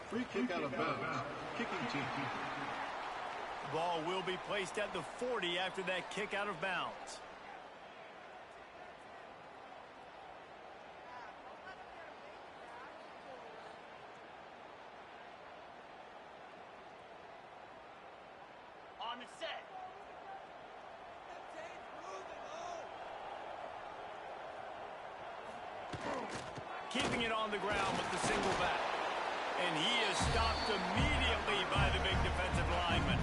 Free kick out of bounds. Kicking team. The ball will be placed at the 40 after that kick out of bounds. On the set. Keeping it on the ground with the single back. And he is stopped immediately by the big defensive lineman.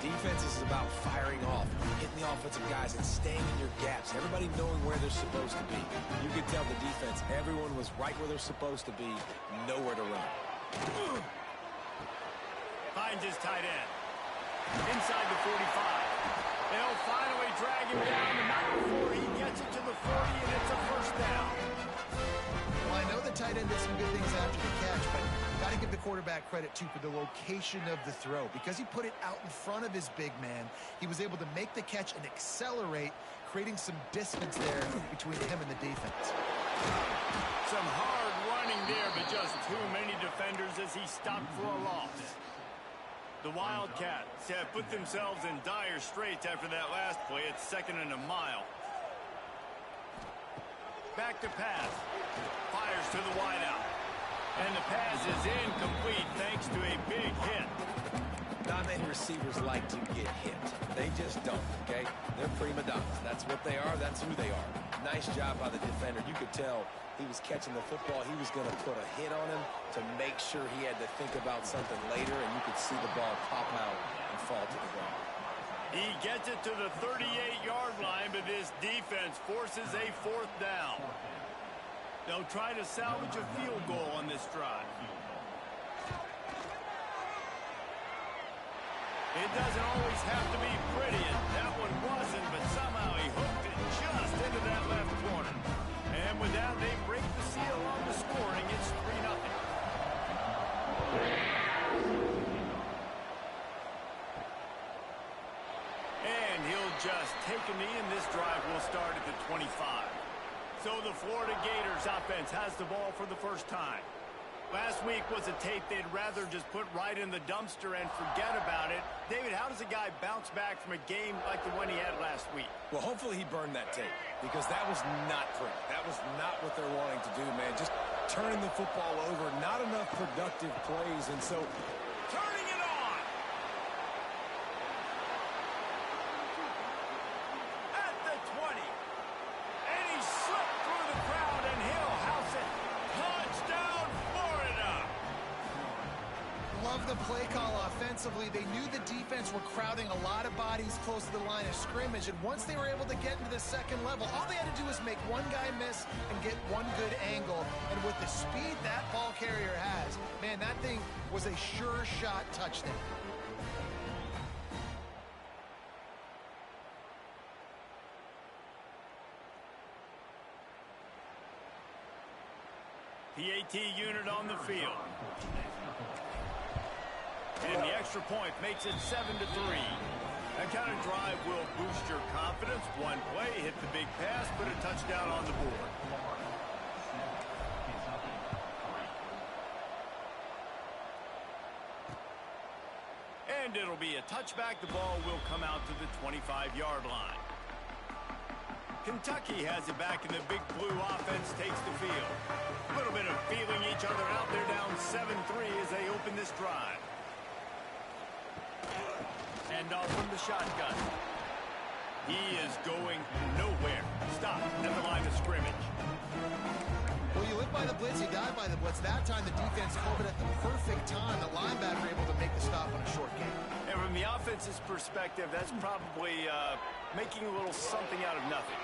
Defense is about firing off, hitting the offensive guys, and staying in your gaps. Everybody knowing where they're supposed to be. You could tell the defense, everyone was right where they're supposed to be, nowhere to run. Finds his tight end. Inside the 45. They'll finally drag him down, and not before he gets it to the 40, and it's a first down. Well, I know the tight end did some good things after the catch, but got to give the quarterback credit, too, for the location of the throw. Because he put it out in front of his big man, he was able to make the catch and accelerate, creating some distance there between him and the defense. Some hard running there, but just too many defenders as he stopped for a loss. The Wildcats have put themselves in dire straits after that last play. It's 2nd and a mile. Back to pass. Fires to the wideout. And the pass is incomplete thanks to a big hit. Not many receivers like to get hit. They just don't, okay? They're prima donnas. That's what they are. That's who they are. Nice job by the defender. You could tell he was catching the football. He was going to put a hit on him to make sure he had to think about something later, and you could see the ball pop out and fall to the ground. He gets it to the 38-yard line, but this defense forces a 4th down. They'll try to salvage a field goal on this drive. It doesn't always have to be pretty, and that one wasn't, but somehow he hooked it just into that left corner. And with that, they break the seal on the scoring. It's 3-0. And he'll just take a knee, and this drive will start at the 25. So the Florida Gators offense has the ball for the first time. Last week was a tape they'd rather just put right in the dumpster and forget about it. David, how does a guy bounce back from a game like the one he had last week? Well, hopefully he burned that tape, because that was not pretty. That was not what they're wanting to do, man. Just turning the football over, not enough productive plays, and so turning it on! At the 20. And he slipped through the crowd, and he'll house it. Touchdown, Florida! Love the play call offensively. They knew the defense were crowding a lot of bodies close to the line of scrimmage, and once they were able to get into the second level, all they had to do was make one guy miss and get one good angle. And with the speed that ball carrier has, man, that thing was a sure shot touchdown. PAT unit on the field. And the extra point makes it 7-3. That kind of drive will boost your confidence. One play, hit the big pass, put a touchdown on the board. And it'll be a touchback. The ball will come out to the 25-yard line. Kentucky has it back, and the big blue offense takes the field. A little bit of feeling each other out. They're down 7-3 as they open this drive. And off from the shotgun. He is going nowhere. Stop at the line of scrimmage. Well, you live by the blitz, you die by the blitz. That time the defense called it at the perfect time. The linebacker able to make the stop on a short game. And from the offense's perspective, that's probably making a little something out of nothing.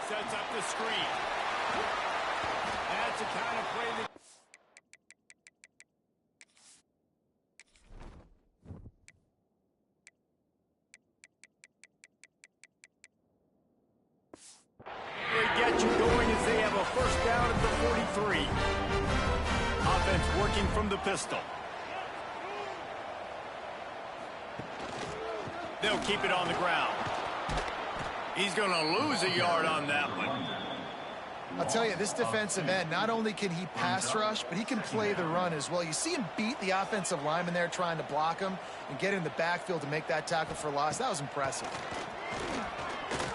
Sets up the screen. That's the kind of play that... get you going as they have a first down at the 43. Offense working from the pistol. They'll keep it on the ground. He's going to lose a yard on that one. I'll tell you, this defensive end, not only can he pass rush, but he can play the run as well. You see him beat the offensive lineman there trying to block him and get in the backfield to make that tackle for loss. That was impressive.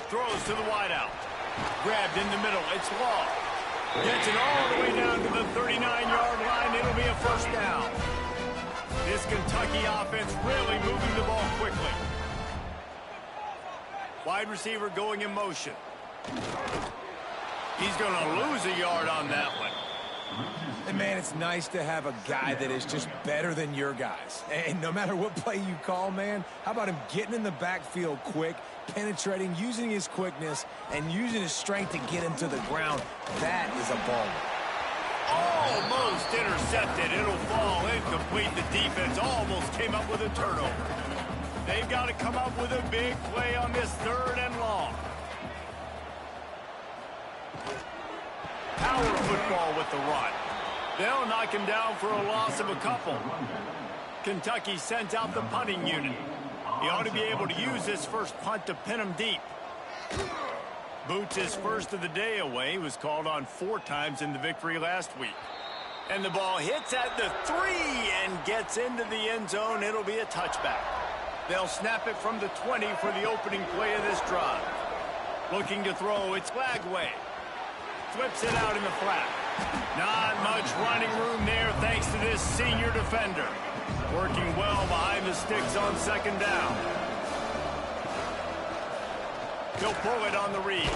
Throws to the wideout. Grabbed in the middle. It's Law. Gets it all the way down to the 39-yard line. It'll be a first down. This Kentucky offense really moving the ball quickly. Wide receiver going in motion. He's going to lose a yard on that one. And, man, it's nice to have a guy that is just better than your guys. And no matter what play you call, man, how about him getting in the backfield quick, penetrating, using his quickness, and using his strength to get him to the ground. That is a ball. Almost intercepted. It'll fall incomplete. The defense almost came up with a turnover. They've got to come up with a big play on this 3rd and long. Power football with the run. They'll knock him down for a loss of a couple. Kentucky sends out the punting unit. He ought to be able to use this first punt to pin him deep. Boots his first of the day away. He was called on 4 times in the victory last week. And the ball hits at the 3 and gets into the end zone. It'll be a touchback. They'll snap it from the 20 for the opening play of this drive. Looking to throw, it's Lagway. Flips it out in the flat. Not much running room there thanks to this senior defender. Working well behind the sticks on 2nd down. He'll pull it on the read.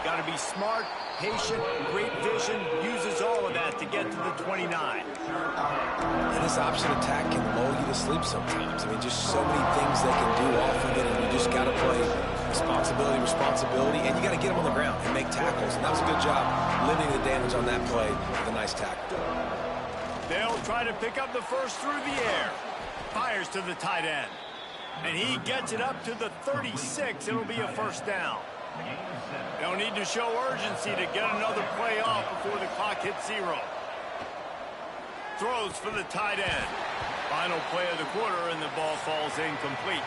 Got to be smart, patient, great vision. Uses all of that to get to the 29. And this option attack can lull you to sleep sometimes. I mean, just so many things they can do off of it, and you just got to play responsibility, and you got to get them on the ground and make tackles. And that was a good job limiting the damage on that play with a nice tackle. They'll try to pick up the first through the air. Fires to the tight end. And he gets it up to the 36. It'll be a first down. They'll need to show urgency to get another play off before the clock hits 0. Throws for the tight end. Final play of the quarter, and the ball falls incomplete.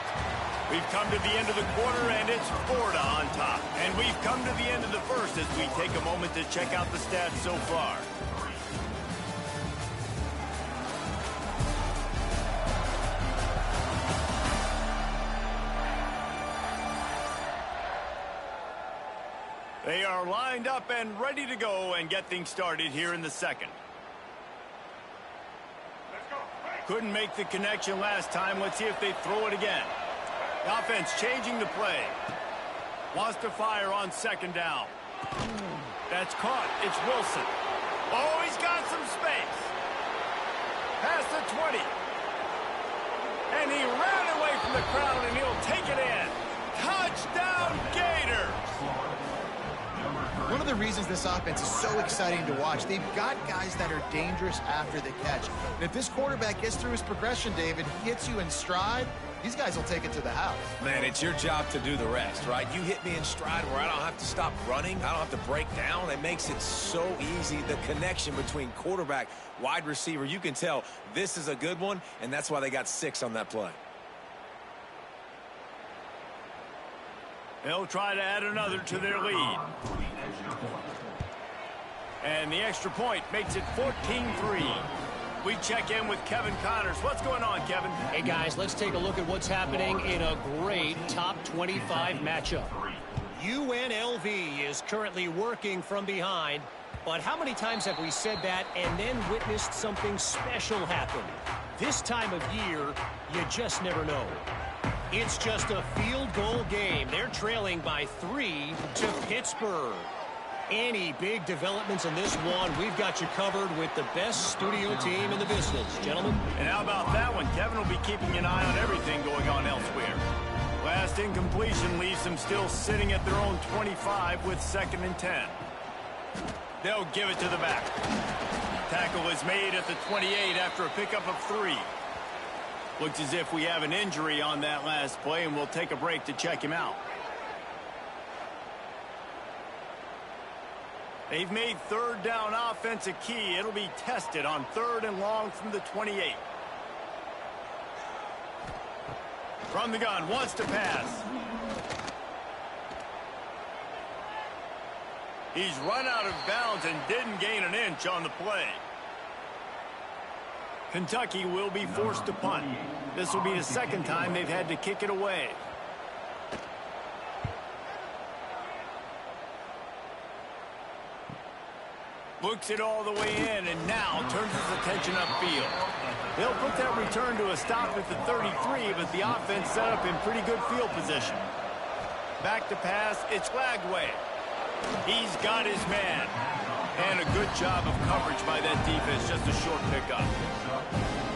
We've come to the end of the quarter, and it's Florida on top. And we've come to the end of the first as we take a moment to check out the stats so far. They are lined up and ready to go and get things started here in the second. Couldn't make the connection last time. Let's see if they throw it again. The offense changing the play. Wants to fire on 2nd down. That's caught. It's Wilson. Oh, he's got some space. Past the 20. And he ran away from the crowd, and he'll take it in. Touchdown, Gators! One of the reasons this offense is so exciting to watch, they've got guys that are dangerous after the catch. And if this quarterback gets through his progression, David, he hits you in stride, these guys will take it to the house. Man, it's your job to do the rest, right? You hit me in stride where I don't have to stop running. I don't have to break down. It makes it so easy. The connection between quarterback, wide receiver, you can tell this is a good one, and that's why they got 6 on that play. They'll try to add another to their lead. And the extra point makes it 14-3. We check in with Kevin Connors. What's going on, Kevin? Hey, guys, let's take a look at what's happening in a great top 25 matchup. UNLV is currently working from behind, but how many times have we said that and then witnessed something special happen? This time of year, you just never know. It's just a field goal game. They're trailing by 3 to Pittsburgh. Any big developments in this one, we've got you covered with the best studio team in the business, gentlemen. And how about that one? Kevin will be keeping an eye on everything going on elsewhere. Last incompletion leaves them still sitting at their own 25 with 2nd and 10. They'll give it to the back. Tackle is made at the 28 after a pickup of 3. Looks as if we have an injury on that last play, and we'll take a break to check him out. They've made 3rd down offense a key. It'll be tested on 3rd and long from the 28. From the gun, wants to pass. He's run out of bounds and didn't gain an inch on the play. Kentucky will be forced to punt. This will be the second time they've had to kick it away. Looks it all the way in and now turns his attention upfield. They'll put that return to a stop at the 33, but the offense set up in pretty good field position. Back to pass, it's Lagway. He's got his man. And a good job of coverage by that defense, just a short pickup.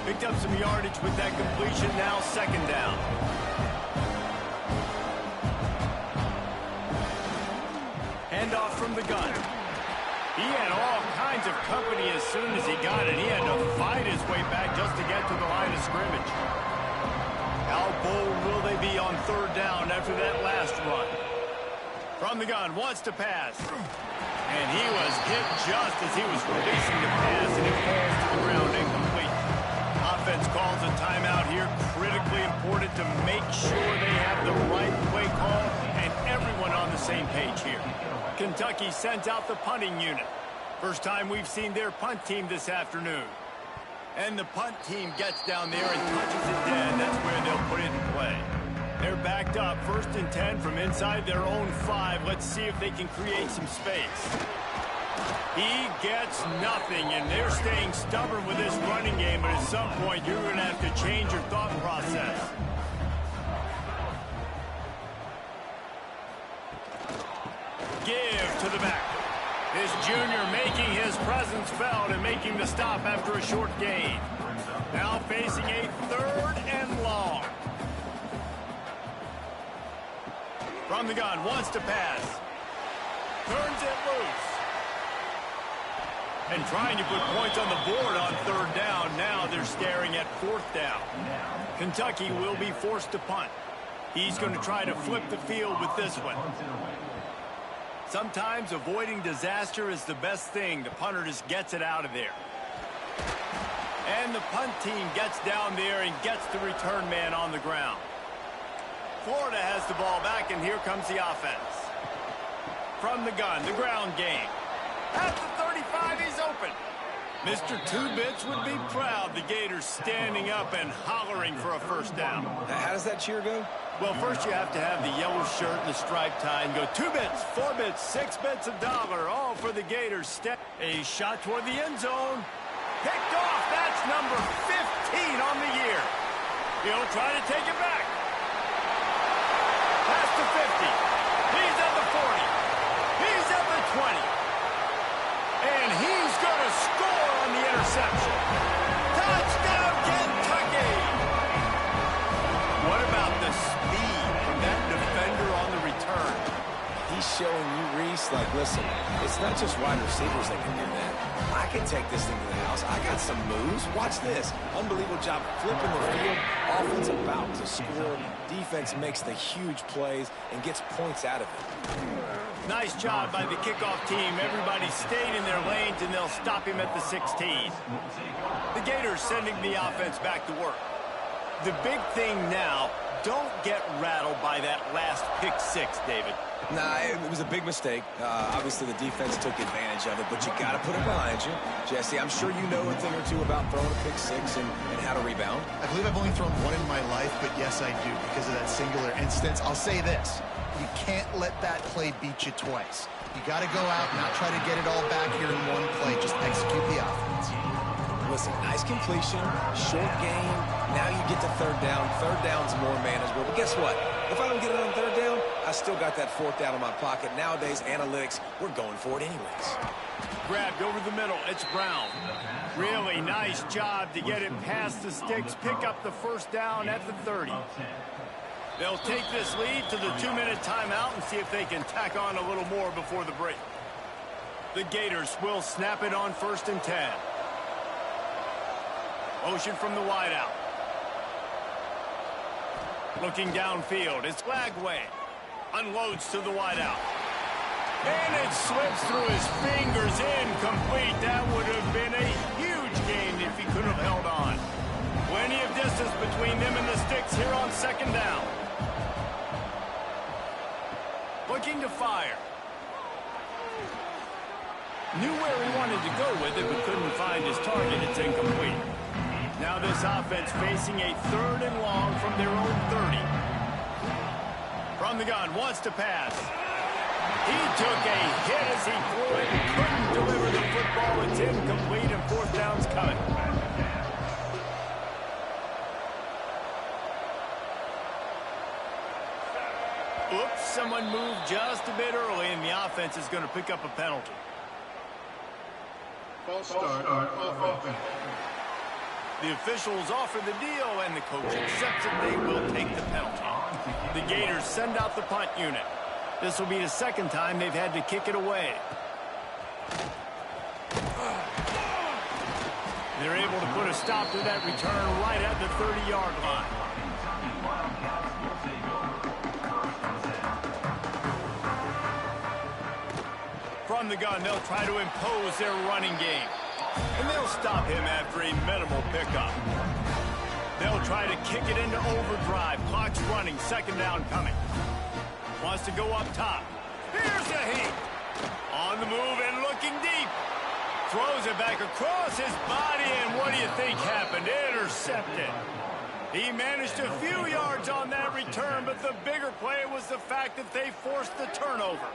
Picked up some yardage with that completion, now second down. Handoff from the gun. He had all kinds of company as soon as he got it. He had to fight his way back just to get to the line of scrimmage. How bold will they be on third down after that last run? From the gun, wants to pass. And he was hit just as he was releasing the pass, and it falls to the ground incomplete. Offense calls a timeout here. Critically important to make sure they have the right play call and everyone on the same page here. Kentucky sends out the punting unit. First time we've seen their punt team this afternoon. And the punt team gets down there and touches it dead. That's where they'll put it in play. They're backed up, 1st and 10 from inside their own 5. Let's see if they can create some space. He gets nothing, and they're staying stubborn with this running game, but at some point you're going to have to change your thought process. Give to the back. This junior making his presence felt and making the stop after a short gain. Now facing a 3rd and long. From the gun, wants to pass. Turns it loose. And trying to put points on the board on 3rd down. Now they're staring at 4th down. Kentucky will be forced to punt. He's going to try to flip the field with this one. Sometimes avoiding disaster is the best thing. The punter just gets it out of there. And the punt team gets down there and gets the return man on the ground. Florida has the ball back, and here comes the offense. From the gun, the ground game. At the 35, he's open. Mr. Two-Bits would be proud. The Gators standing up and hollering for a first down. How does that cheer go? Well, first you have to have the yellow shirt and the striped tie and go 2 bits, 4 bits, 6 bits, $1, all for the Gators. Step a shot toward the end zone. Picked off. That's number 15 on the year. He'll try to take it back. Past the 50. He's at the 40. He's at the 20. And he's going to score on the interception. Touchdown, Kentucky! What about the speed from that defender on the return? He's showing you, Reese, like, listen, it's not just wide receivers that can do that. I can take this thing to the house. I got some moves. Watch this. Unbelievable job flipping the field. Offense about to score. Defense makes the huge plays and gets points out of it. Nice job by the kickoff team. Everybody stayed in their lanes, and they'll stop him at the 16. The Gators sending the offense back to work. The big thing now, don't get rattled by that last pick 6, David. Nah, it was a big mistake. Obviously, the defense took advantage of it, but you got to put it behind you. Jesse, I'm sure you know a thing or two about throwing a pick 6 and how to rebound. I believe I've only thrown one in my life, but yes, I do because of that singular instance. I'll say this. You can't let that play beat you twice. You got to go out and not try to get it all back here in one play. Just execute the offense. Listen, nice completion, short gain. Now you get to 3rd down. 3rd down's more manageable. But guess what? If I don't get it on 3rd down, I still got that 4th down in my pocket. Nowadays, analytics, we're going for it anyways. Grabbed over the middle. It's Brown. Really nice job to get it past the sticks. Pick up the 1st down at the 30. They'll take this lead to the 2-minute timeout and see if they can tack on a little more before the break. The Gators will snap it on 1st and 10. Motion from the wideout. Looking downfield, it's Lagway. Unloads to the wideout. And it slips through his fingers, incomplete. That would have been a huge gain if he could have held on. Plenty of distance between them and the sticks here on 2nd down. Looking to fire. Knew where he wanted to go with it, but couldn't find his target. It's incomplete. Now this offense facing a 3rd and long from their own 30. From the gun, wants to pass. He took a hit as he threw it and couldn't deliver the football. It's incomplete and 4th down's coming. Oops, someone moved just a bit early, and the offense is going to pick up a penalty. False start on offense. The officials offer the deal, and the coach accepts it. They will take the penalty. The Gators send out the punt unit. This will be the 2nd time they've had to kick it away. They're able to put a stop to that return right at the 30-yard line. From the gun, they'll try to impose their running game. And they'll stop him after a minimal pickup. They'll try to kick it into overdrive. Clock's running, 2nd down coming. Wants to go up top. Here's a heat. On the move and looking deep. Throws it back across his body, and what do you think happened? Intercepted. He managed a few yards on that return, but the bigger play was the fact that they forced the turnover.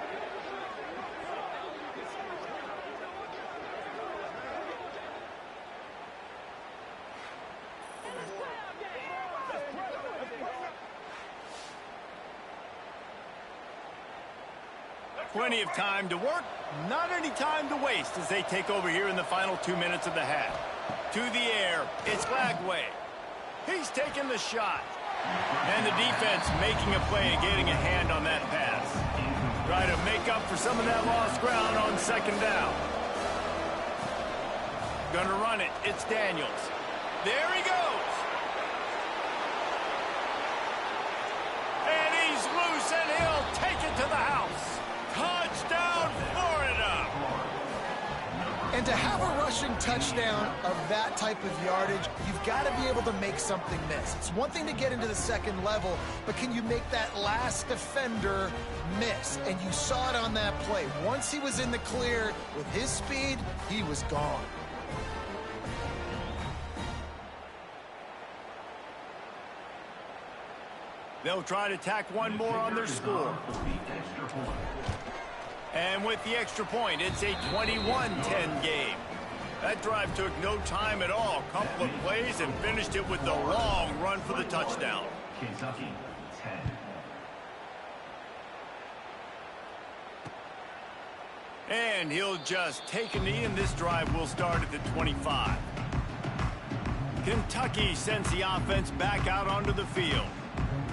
Plenty of time to work, not any time to waste as they take over here in the final 2 minutes of the half. To the air, it's Lagway. He's taking the shot. And the defense making a play and getting a hand on that pass. Try to make up for some of that lost ground on 2nd down. Gonna run it, it's Daniels. There he goes. And he's loose, and he'll take it to the house. Touchdown, Florida! And to have a rushing touchdown of that type of yardage, you've got to be able to make something miss. It's one thing to get into the 2nd level, but can you make that last defender miss? And you saw it on that play. Once he was in the clear with his speed, he was gone. They'll try to tack one more on their score. And with the extra point, it's a 21-10 game. That drive took no time at all. Couple of plays and finished it with the long run for the touchdown. Kentucky, 10. And he'll just take a knee, and this drive will start at the 25. Kentucky sends the offense back out onto the field.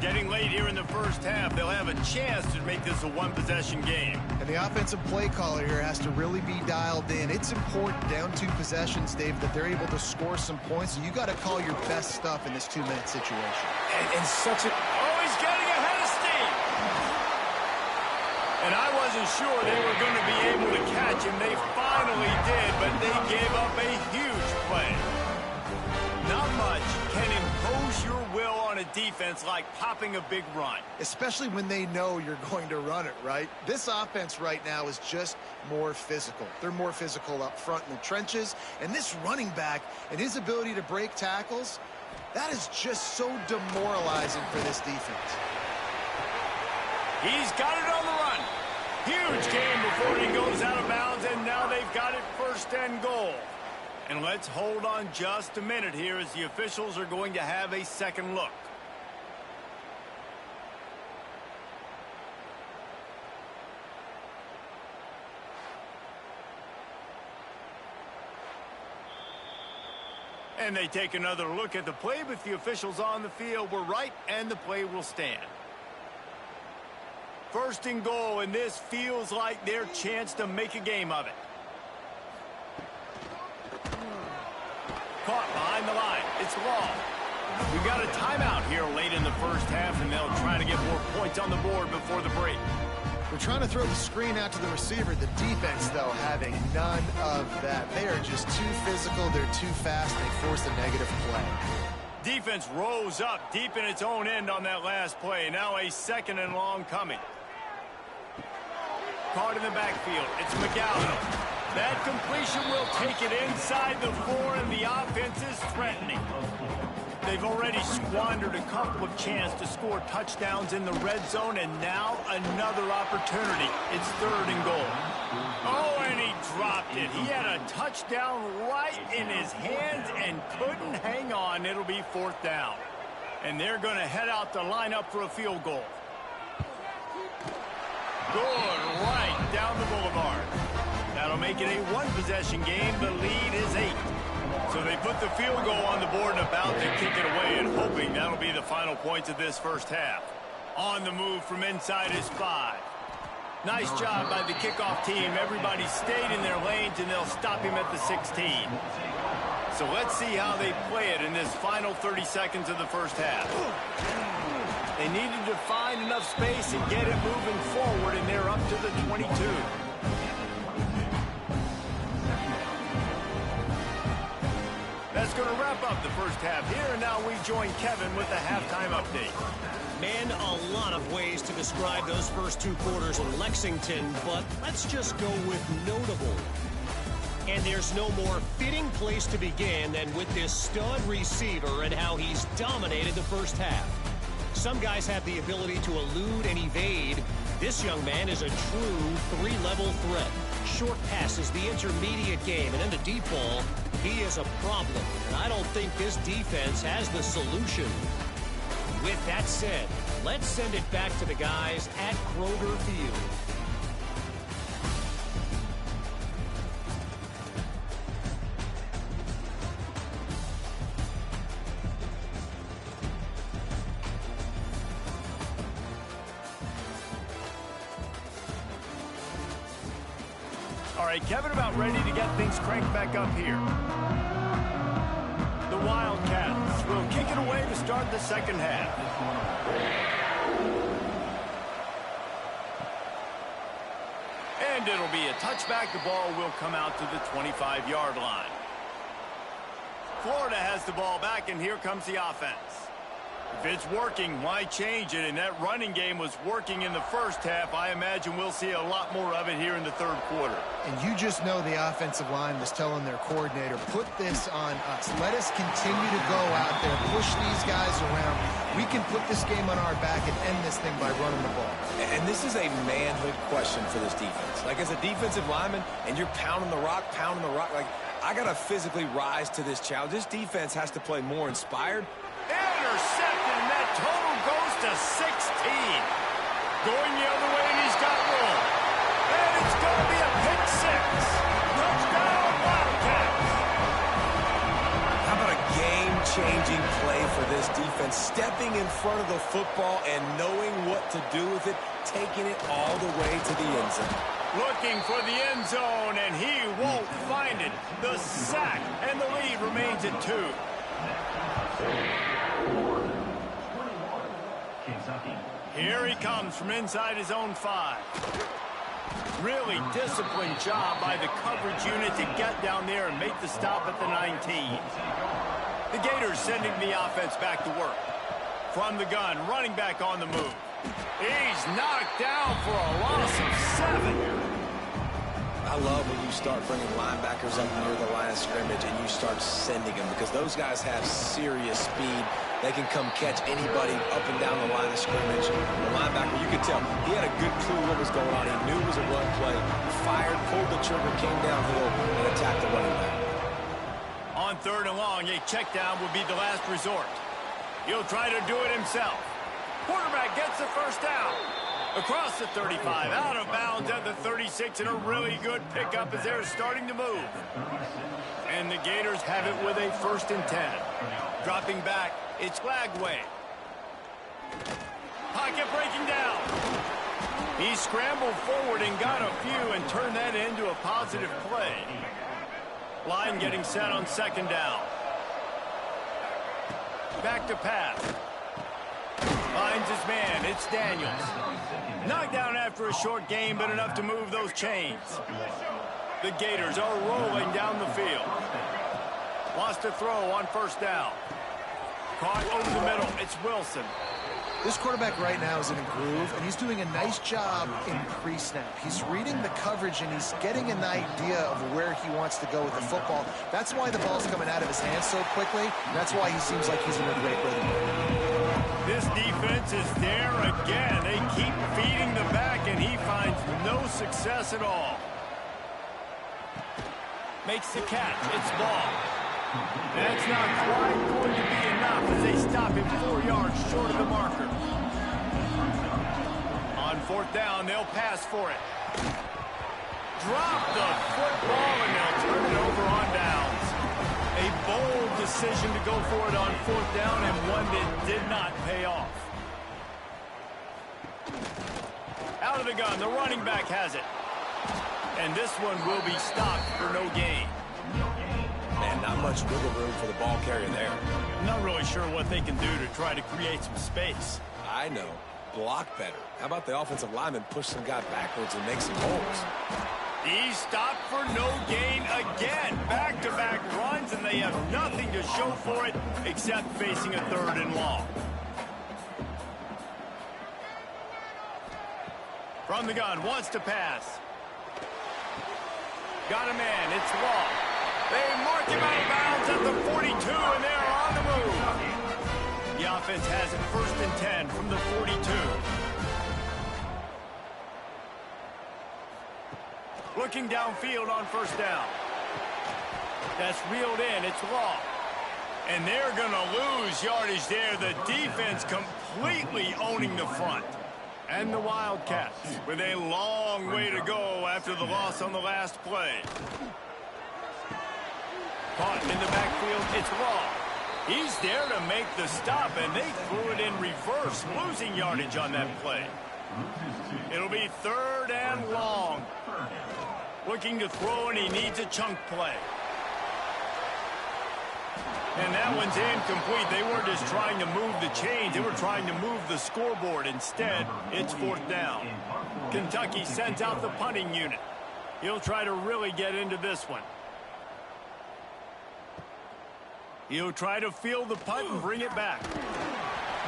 Getting late here in the 1st half, they'll have a chance to make this a 1-possession game. And the offensive play caller here has to really be dialed in. It's important down 2 possessions, Dave, that they're able to score some points. You got to call your best stuff in this 2-minute situation. And such a... Oh, he's getting ahead of steam! And I wasn't sure they were going to be able to catch him. They finally did, but they gave up a huge play. Not much can impose your will on a defense like popping a big run. Especially when they know you're going to run it, right? This offense right now is just more physical. They're more physical up front in the trenches. And this running back and his ability to break tackles, that is just so demoralizing for this defense. He's got it on the run. Huge game before he goes out of bounds, and now they've got it 1st and goal. And let's hold on just a minute here as the officials are going to have a 2nd look. And they take another look at the play, but the officials on the field were right, and the play will stand. 1st and goal, and this feels like their chance to make a game of it. Caught behind the line. It's Law. We've got a timeout here late in the 1st half, and they'll try to get more points on the board before the break. We're trying to throw the screen out to the receiver. The defense, though, having none of that. They are just too physical. They're too fast. They force a negative play. Defense rose up deep in its own end on that last play. Now a 2nd and long coming. Caught in the backfield. It's McGowan. That completion will take it inside the 4, and the offense is threatening. They've already squandered a couple of chances to score touchdowns in the red zone, and now another opportunity. It's 3rd and goal. Oh, and he dropped it. He had a touchdown right in his hands and couldn't hang on. It'll be 4th down. And they're going to head out to line up for a field goal. Good, right down the boulevard. That'll make it a 1-possession game. The lead is 8. So they put the field goal on the board and about to kick it away, and hoping that'll be the final points of this first half. On the move from inside is 5. Nice job by the kickoff team. Everybody stayed in their lanes, and they'll stop him at the 16. So let's see how they play it in this final 30 seconds of the first half. They needed to find enough space and get it moving forward, and they're up to the 22. That's going to wrap up the first half here, and now we join Kevin with the halftime update. Man, a lot of ways to describe those first 2 quarters in Lexington, but let's just go with notable. And there's no more fitting place to begin than with this stud receiver and how he's dominated the first half. Some guys have the ability to elude and evade. This young man is a true 3-level threat. Short passes, the intermediate game, and in the deep ball, he is a problem. And I don't think this defense has the solution. With that said, let's send it back to the guys at Kroger Field. All right, Kevin, about ready to get things cranked back up here. The Wildcats will kick it away to start the second half. And it'll be a touchback. The ball will come out to the 25-yard line. Florida has the ball back, and here comes the offense. If it's working, why change it? And that running game was working in the first half. I imagine we'll see a lot more of it here in the 3rd quarter. And you just know the offensive line was telling their coordinator, put this on us. Let us continue to go out there, push these guys around. We can put this game on our back and end this thing by running the ball. And this is a manhood question for this defense. Like, as a defensive lineman, and you're pounding the rock, like, I got to physically rise to this challenge. This defense has to play more inspired. Intercepted, and that total goes to 16. Going the other way, and he's got room. And it's going to be a pick 6. Touchdown, Wildcats. How about a game-changing play for this defense? Stepping in front of the football and knowing what to do with it, taking it all the way to the end zone. Looking for the end zone, and he won't find it. The sack, and the lead remains at 2. Here he comes from inside his own 5. Really disciplined job by the coverage unit to get down there and make the stop at the 19. The Gators sending the offense back to work. From the gun, running back on the move. He's knocked down for a loss of 7. I love when you start bringing linebackers up near the line of scrimmage and you start sending them, because those guys have serious speed. They can come catch anybody up and down the line of scrimmage. The linebacker, you could tell, he had a good clue what was going on. He knew it was a run play, fired, pulled the trigger, came downhill, and attacked the running back. On 3rd and long, a check down would be the last resort. He'll try to do it himself. Quarterback gets the first down. Across the 35, out of bounds at the 36, and a really good pickup as they're starting to move. And the Gators have it with a 1st and 10. Dropping back, it's Lagway. Pocket breaking down. He scrambled forward and got a few and turned that into a positive play. Line getting set on 2nd down. Back to pass. Finds his man. It's Daniels. Knocked down after a short game, but enough to move those chains. The Gators are rolling down the field. Lost a throw on 1st down. Caught over the middle. It's Wilson. This quarterback right now is in a groove, and he's doing a nice job in pre-snap. He's reading the coverage, and he's getting an idea of where he wants to go with the football. That's why the ball's coming out of his hands so quickly. That's why he seems like he's in a great rhythm. This defense is there again. They keep feeding the back, and he finds no success at all. Makes the catch. It's ball. That's not quite going to be enough as they stop him 4 yards short of the marker. On 4th down, they'll pass for it. Drop the football, and they'll turn it over on downs. A bold decision to go for it on 4th down, and one that did not pay off. Out of the gun, the running back has it. And this one will be stopped for no gain. Man, not much wiggle room for the ball carrier there. I'm not really sure what they can do to try to create some space. I know. Block better. How about the offensive lineman push some guy backwards and make some holes? He's stopped for no gain again. Back-to-back runs, and they have nothing to show for it except facing a 3rd and long. From the gun, wants to pass. Got a man. It's Law. They mark him out of bounds at the 42, and they're on the move. The offense has it 1st and 10 from the 42. Looking downfield on 1st down. That's reeled in. It's Law. And they're going to lose yardage there. The defense completely owning the front. And the Wildcats with a long way to go after the loss on the last play. Caught in the backfield, it's Law. He's there to make the stop, and they threw it in reverse, losing yardage on that play. It'll be 3rd and long. Looking to throw, and he needs a chunk play. And that one's incomplete. They weren't just trying to move the chains. They were trying to move the scoreboard. Instead, it's 4th down. Kentucky sends out the punting unit. He'll try to really get into this one. He'll try to field the punt and bring it back.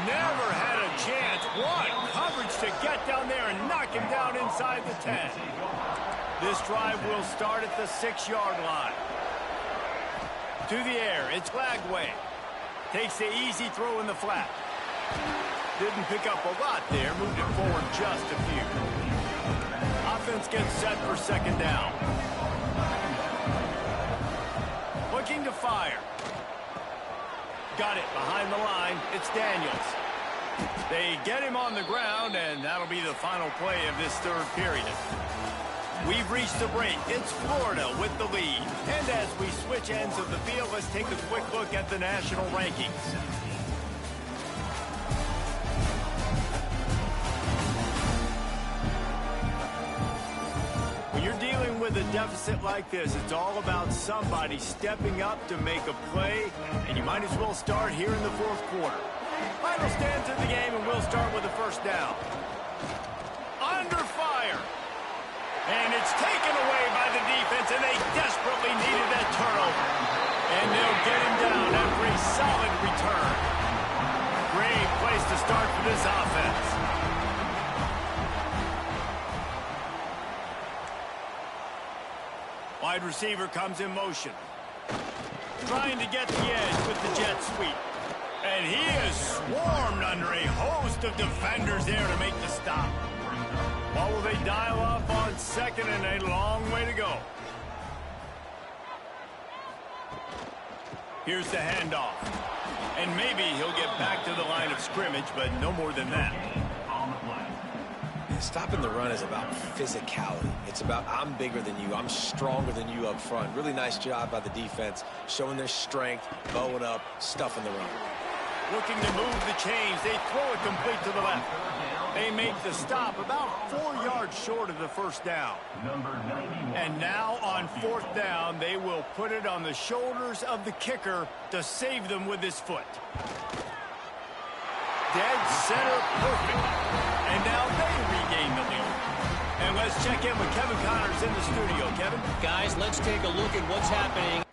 Never had a chance. What coverage to get down there and knock him down inside the 10. This drive will start at the 6-yard line. To the air, it's Lagway. Takes the easy throw in the flat. Didn't pick up a lot there, moved it forward just a few. Offense gets set for 2nd down. Looking to fire. Got it behind the line, it's Daniels. They get him on the ground, and that'll be the final play of this 3rd period. We've reached the break. It's Florida with the lead. And as we switch ends of the field, let's take a quick look at the national rankings. When you're dealing with a deficit like this, it's all about somebody stepping up to make a play, and you might as well start here in the 4th quarter. Final stands of the game, and we'll start with the 1st down. Under fire. And it's taken away by the defense, and they desperately needed that turnover. And they'll get him down after a solid return. Great place to start for this offense. Wide receiver comes in motion. Trying to get the edge with the jet sweep. And he is swarmed under a host of defenders there to make the stop. What will they dial up on 2nd and a long way to go? Here's the handoff. And maybe he'll get back to the line of scrimmage, but no more than that. Stopping the run is about physicality. It's about I'm bigger than you, I'm stronger than you up front. Really nice job by the defense, showing their strength, bowing up, stuffing the run. Looking to move the chains. They throw it complete to the left. They make the stop about 4 yards short of the 1st down. And now on 4th down, they will put it on the shoulders of the kicker to save them with his foot. Dead center perfect. And now they regain the lead. And let's check in with Kevin Connors in the studio. Kevin? Guys, let's take a look at what's happening.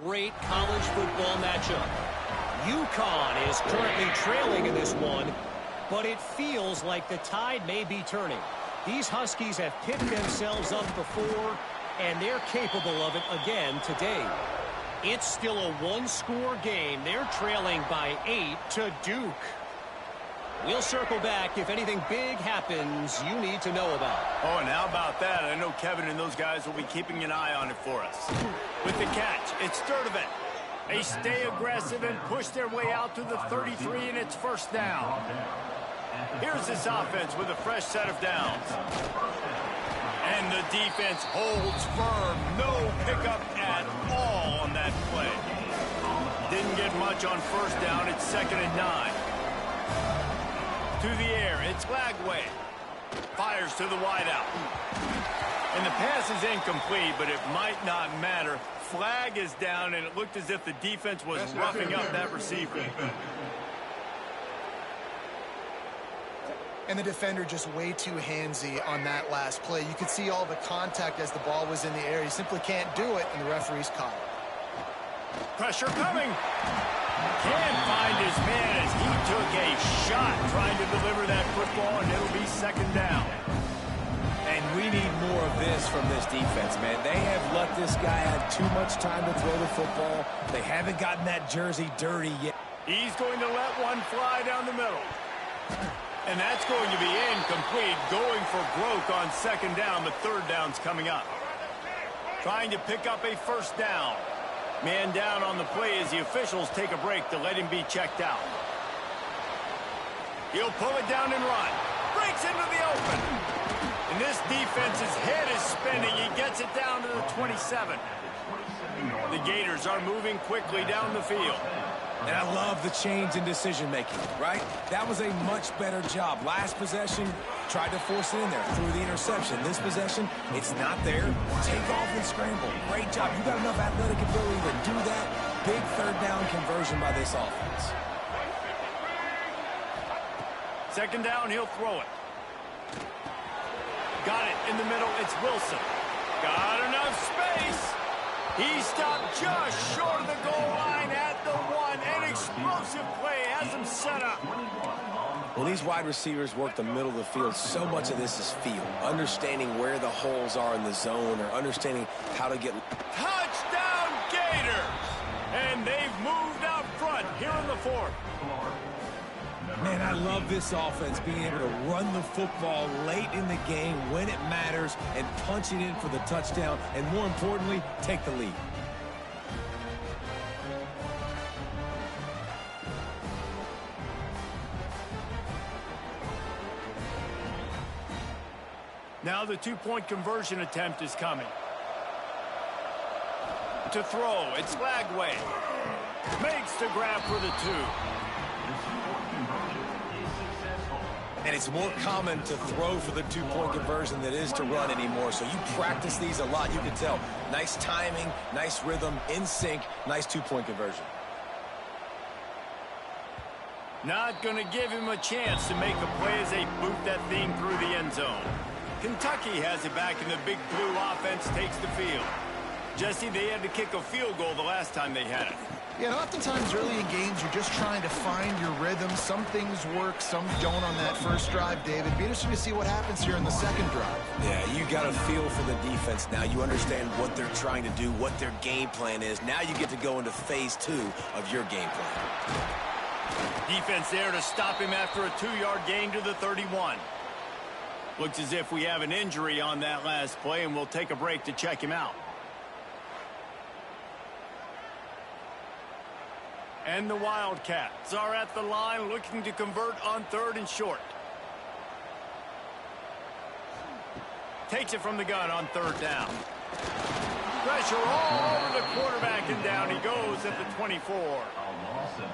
Great college football matchup. UConn is currently trailing in this one, but it feels like the tide may be turning. These Huskies have picked themselves up before, and they're capable of it again today. It's still a one-score game. They're trailing by 8 to Duke. We'll circle back if anything big happens you need to know about. Oh, and how about that? I know Kevin and those guys will be keeping an eye on it for us. With the catch, it's Sturdivant. They stay aggressive and push their way out to the 33, and it's first down. Here's this offense with a fresh set of downs. And the defense holds firm. No pickup at all on that play. Didn't get much on first down. It's 2nd and 9. To the air, it's Lagway. Fires to the wideout. And the pass is incomplete, but it might not matter. Flag is down, and it looked as if the defense was roughing up that receiver. And the defender just way too handsy on that last play. You could see all the contact as the ball was in the air. He simply can't do it, and the referee's caught it. Pressure coming. Can't find his man as he took a shot trying to deliver that football, and it'll be 2nd down. And we need more of this from this defense, man. They have let this guy have too much time to throw the football. They haven't gotten that jersey dirty yet. He's going to let one fly down the middle. And that's going to be incomplete, going for broke on 2nd down, but 3rd down's coming up. Trying to pick up a first down. Man down on the play as the officials take a break to let him be checked out. He'll pull it down and run. Breaks into the open. And this defense's head is spinning. He gets it down to the 27. The Gators are moving quickly down the field. And I love the change in decision-making, right? That was a much better job. Last possession, tried to force it in there through the interception. This possession, it's not there. Take off and scramble. Great job. You got enough athletic ability to do that. Big 3rd down conversion by this offense. 2nd down, he'll throw it. Got it in the middle. It's Wilson. Got enough space. He stopped just short of the goal line at the 1. An explosive play has him set up. When these wide receivers work the middle of the field, so much of this is feel. Understanding where the holes are in the zone or understanding how to get... Touchdown, Gators! And they've moved out front here in the 4th. Man, I love this offense being able to run the football late in the game when it matters and punch it in for the touchdown and, more importantly, take the lead. Now the 2-point conversion attempt is coming. To throw, it's Lagway. Makes the grab for the 2. And it's more common to throw for the 2-point conversion than it is to run anymore. So you practice these a lot. You can tell. Nice timing, nice rhythm, in sync, nice 2-point conversion. Not going to give him a chance to make a play as they boot that thing through the end zone. Kentucky has it back, and the big blue offense takes the field. Jesse, they had to kick a field goal the last time they had it. Yeah, and oftentimes early in games, you're just trying to find your rhythm. Some things work, some don't on that first drive, David. Be interesting to see what happens here in the 2nd drive. Yeah, you got a feel for the defense now. You understand what they're trying to do, what their game plan is. Now you get to go into phase 2 of your game plan. Defense there to stop him after a 2-yard gain to the 31. Looks as if we have an injury on that last play, and we'll take a break to check him out. And the Wildcats are at the line looking to convert on 3rd and short. Takes it from the gun on 3rd down. Pressure all over the quarterback, and down he goes at the 24.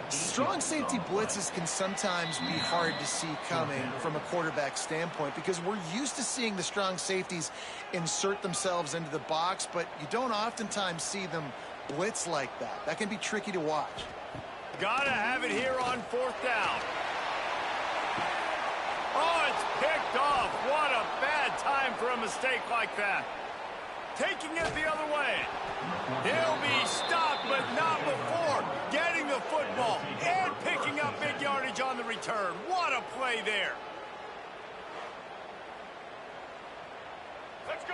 Strong safety blitzes can sometimes be hard to see coming from a quarterback standpoint because we're used to seeing the strong safeties insert themselves into the box, but you don't oftentimes see them blitz like that. That can be tricky to watch. Gotta have it here on 4th down. Oh, it's picked off. What a bad time for a mistake like that. Taking it the other way. He'll be stopped, but return. What a play there.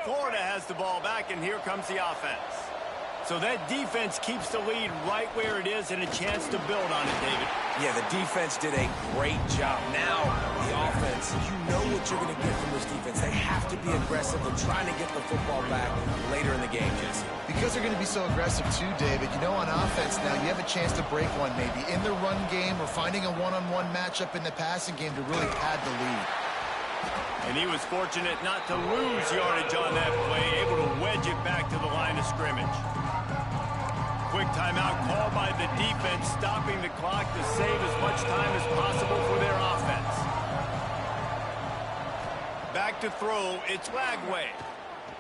Florida has the ball back, and here comes the offense. So that defense keeps the lead right where it is and a chance to build on it, David. Yeah, the defense did a great job. Now, the offense, you know what you're going to get from this defense. They have to be aggressive and trying to get the football back later in the game, Jesse. Because they're going to be so aggressive too, David. You know, on offense now, you have a chance to break one maybe in the run game or finding a one-on-one matchup in the passing game to really pad the lead. And he was fortunate not to lose yardage on that play, able to wedge it back to the line of scrimmage. Quick timeout called by the defense, stopping the clock to save as much time as possible for their offense. Back to throw, it's Lagway.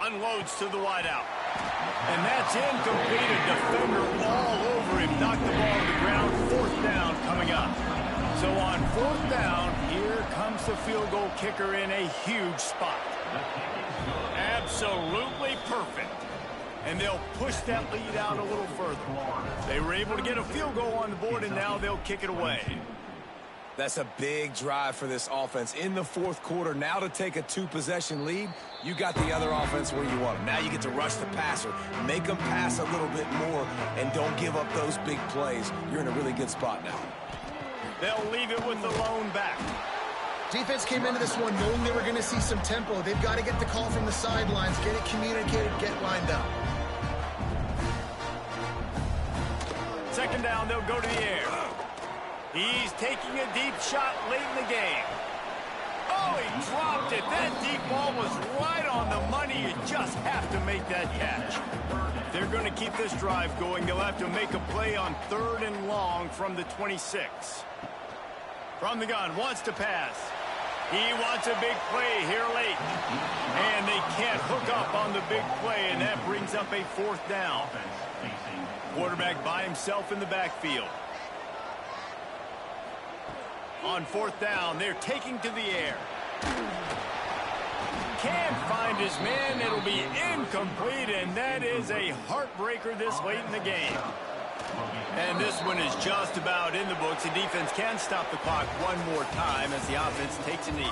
Unloads to the wideout. And that's incomplete. A defender all over him. Knocked the ball to the ground. 4th down coming up. So on 4th down, here comes the field goal kicker in a huge spot. Absolutely perfect. And they'll push that lead out a little further. They were able to get a field goal on the board, and now they'll kick it away. That's a big drive for this offense in the 4th quarter. Now to take a 2-possession lead, you got the other offense where you want them. Now you get to rush the passer, make them pass a little bit more, and don't give up those big plays. You're in a really good spot now. They'll leave it with the lone back. Defense came into this one knowing they were going to see some tempo. They've got to get the call from the sidelines, get it communicated, get lined up. 2nd down, they'll go to the air. He's taking a deep shot late in the game. Oh, he dropped it. That deep ball was right on the money. You just have to make that catch. If they're going to keep this drive going, they'll have to make a play on 3rd and long from the 26. From the gun, wants to pass. He wants a big play here late. And they can't hook up on the big play, and that brings up a 4th down. Quarterback by himself in the backfield. On 4th down, they're taking to the air. Can't find his man. It'll be incomplete, and that is a heartbreaker this late in the game. And this one is just about in the books. The defense can stop the clock one more time as the offense takes a knee.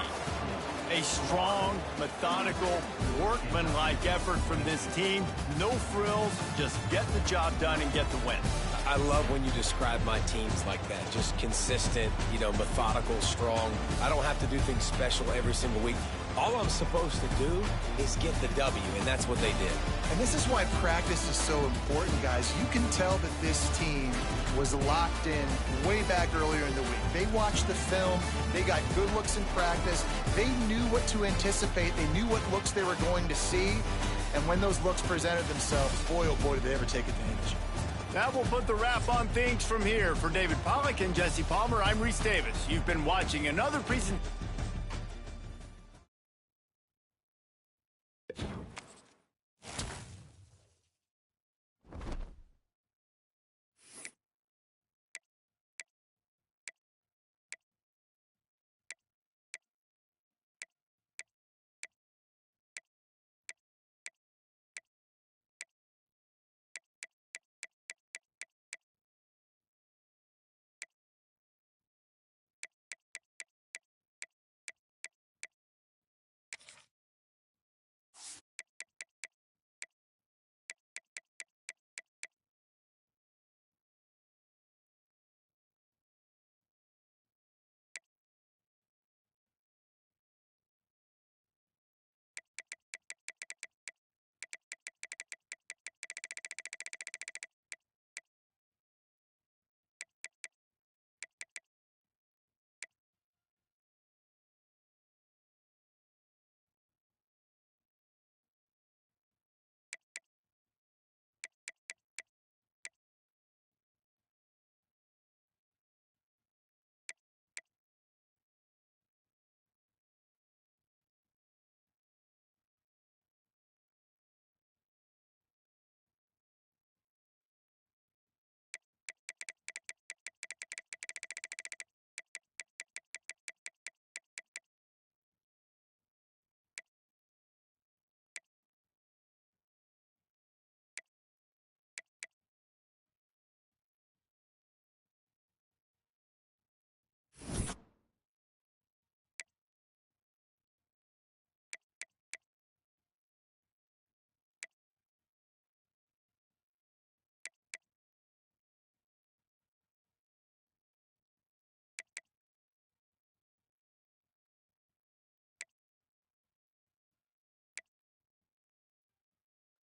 A strong, methodical, workmanlike effort from this team. No frills, just get the job done and get the win. I love when you describe my teams like that. Just consistent, you know, methodical, strong. I don't have to do things special every single week. All I'm supposed to do is get the W, and that's what they did. And this is why practice is so important, guys. You can tell that this team was locked in way back earlier in the week. They watched the film. They got good looks in practice. They knew what to anticipate. They knew what looks they were going to see. And when those looks presented themselves, boy, oh boy, did they ever take advantage. That will put the wrap on things from here. For David Pollack and Jesse Palmer, I'm Reese Davis. You've been watching another presentation.